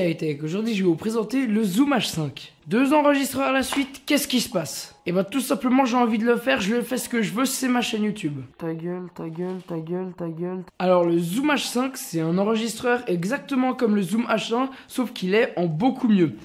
c'est Hightech. Aujourd'hui je vais vous présenter le Zoom H5. 2 enregistreurs à la suite, qu'est-ce qui se passe? Et bah tout simplement j'ai envie de le faire, je fais ce que je veux, c'est ma chaîne YouTube. Ta gueule, ta gueule, ta gueule, ta gueule. Alors le Zoom H5 c'est un enregistreur exactement comme le Zoom H1, sauf qu'il est en beaucoup mieux.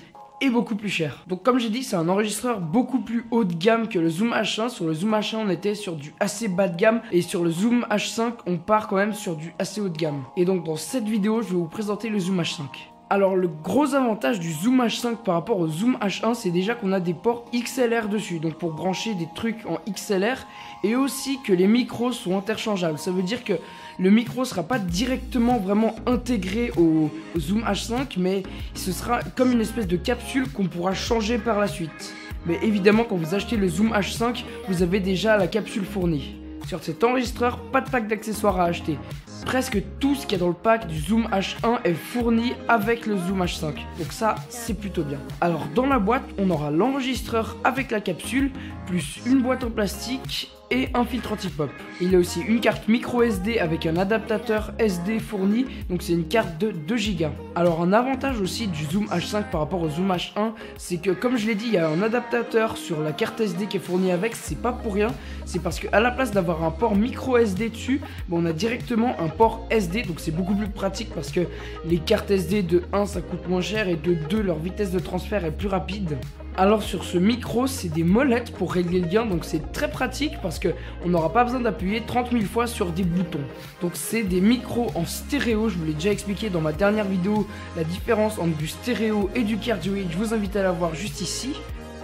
Et beaucoup plus cher. Donc comme j'ai dit, c'est un enregistreur beaucoup plus haut de gamme que le Zoom H1. Sur le Zoom H1 on était sur du assez bas de gamme, et sur le Zoom H5 on part quand même sur du assez haut de gamme. Et donc dans cette vidéo je vais vous présenter le Zoom H5. Alors le gros avantage du Zoom H5 par rapport au Zoom H1, c'est déjà qu'on a des ports XLR dessus, donc pour brancher des trucs en XLR, et aussi que les micros sont interchangeables. Ça veut dire que le micro sera pas directement vraiment intégré au Zoom H5, mais ce sera comme une espèce de capsule qu'on pourra changer par la suite. Mais évidemment quand vous achetez le Zoom H5, vous avez déjà la capsule fournie. Sur cet enregistreur, pas de pack d'accessoires à acheter. Presque tout ce qu'il y a dans le pack du Zoom H1 est fourni avec le Zoom H5. Donc ça, c'est plutôt bien. Alors dans la boîte, on aura l'enregistreur avec la capsule, plus une boîte en plastique et un filtre anti-pop. Il y a aussi une carte micro SD avec un adaptateur SD fourni, donc c'est une carte de 2 Go. Alors un avantage aussi du Zoom H5 par rapport au Zoom H1, c'est que comme je l'ai dit, il y a un adaptateur sur la carte SD qui est fourni avec, c'est pas pour rien, c'est parce qu'à la place d'avoir un port micro SD dessus, on a directement un port SD, donc c'est beaucoup plus pratique parce que les cartes SD de 1 ça coûte moins cher et de 2 leur vitesse de transfert est plus rapide. Alors sur ce micro, c'est des molettes pour régler le gain, donc c'est très pratique parce qu'on n'aura pas besoin d'appuyer 30 000 fois sur des boutons. Donc c'est des micros en stéréo, je vous l'ai déjà expliqué dans ma dernière vidéo, la différence entre du stéréo et du cardioïde, je vous invite à la voir juste ici.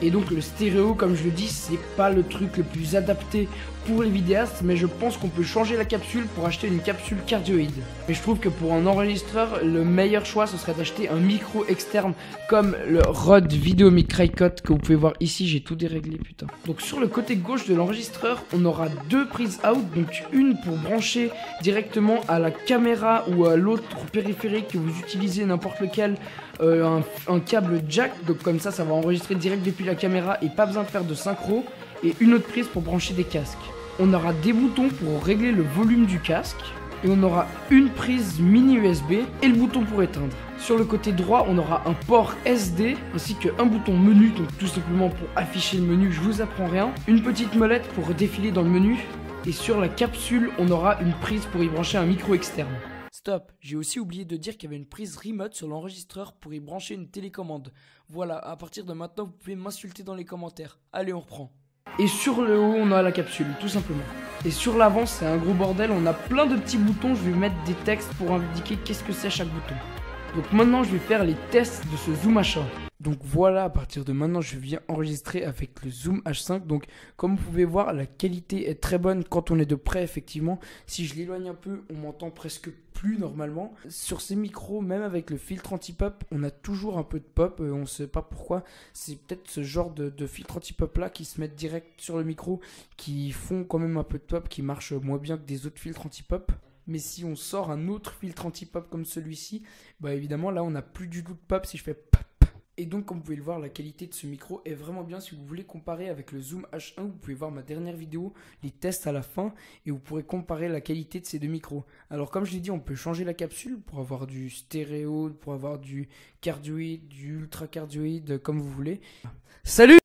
Et donc le stéréo, comme je le dis, c'est pas le truc le plus adapté pour les vidéastes, mais je pense qu'on peut changer la capsule pour acheter une capsule cardioïde. Mais je trouve que pour un enregistreur, le meilleur choix ce serait d'acheter un micro externe comme le Rode VideoMic Craycut que vous pouvez voir ici, j'ai tout déréglé putain. Donc sur le côté gauche de l'enregistreur, on aura 2 prises out, donc une pour brancher directement à la caméra ou à l'autre périphérique que vous utilisez, n'importe lequel, un câble jack, donc comme ça va enregistrer direct depuis la caméra et pas besoin de faire de synchro, et une autre prise pour brancher des casques. On aura des boutons pour régler le volume du casque, et on aura une prise mini USB et le bouton pour éteindre. Sur le côté droit, on aura un port SD ainsi qu'un bouton menu, donc tout simplement pour afficher le menu, je vous apprends rien, une petite molette pour défiler dans le menu, et sur la capsule, on aura une prise pour y brancher un micro externe. Stop, j'ai aussi oublié de dire qu'il y avait une prise remote sur l'enregistreur pour y brancher une télécommande. Voilà, à partir de maintenant, vous pouvez m'insulter dans les commentaires. Allez, on reprend. Et sur le haut, on a la capsule, tout simplement. Et sur l'avant, c'est un gros bordel, on a plein de petits boutons, je vais mettre des textes pour indiquer qu'est-ce que c'est chaque bouton. Donc maintenant, je vais faire les tests de ce Zoom H1. Donc voilà, à partir de maintenant, je viens enregistrer avec le Zoom H5. Donc comme vous pouvez voir, la qualité est très bonne quand on est de près, effectivement. Si je l'éloigne un peu, on m'entend presque plus normalement. Sur ces micros, même avec le filtre anti-pop, on a toujours un peu de pop. On ne sait pas pourquoi. C'est peut-être ce genre de filtre anti-pop là qui se mettent direct sur le micro, qui font quand même un peu de pop, qui marchent moins bien que des autres filtres anti-pop. Mais si on sort un autre filtre anti-pop comme celui-ci, bah évidemment là on n'a plus du tout de pop si je fais pop. Et donc comme vous pouvez le voir, la qualité de ce micro est vraiment bien. Si vous voulez comparer avec le Zoom H1, vous pouvez voir ma dernière vidéo, les tests à la fin, et vous pourrez comparer la qualité de ces deux micros. Alors comme je l'ai dit, on peut changer la capsule pour avoir du stéréo, pour avoir du cardioïde, du ultra cardioïde, comme vous voulez. Salut!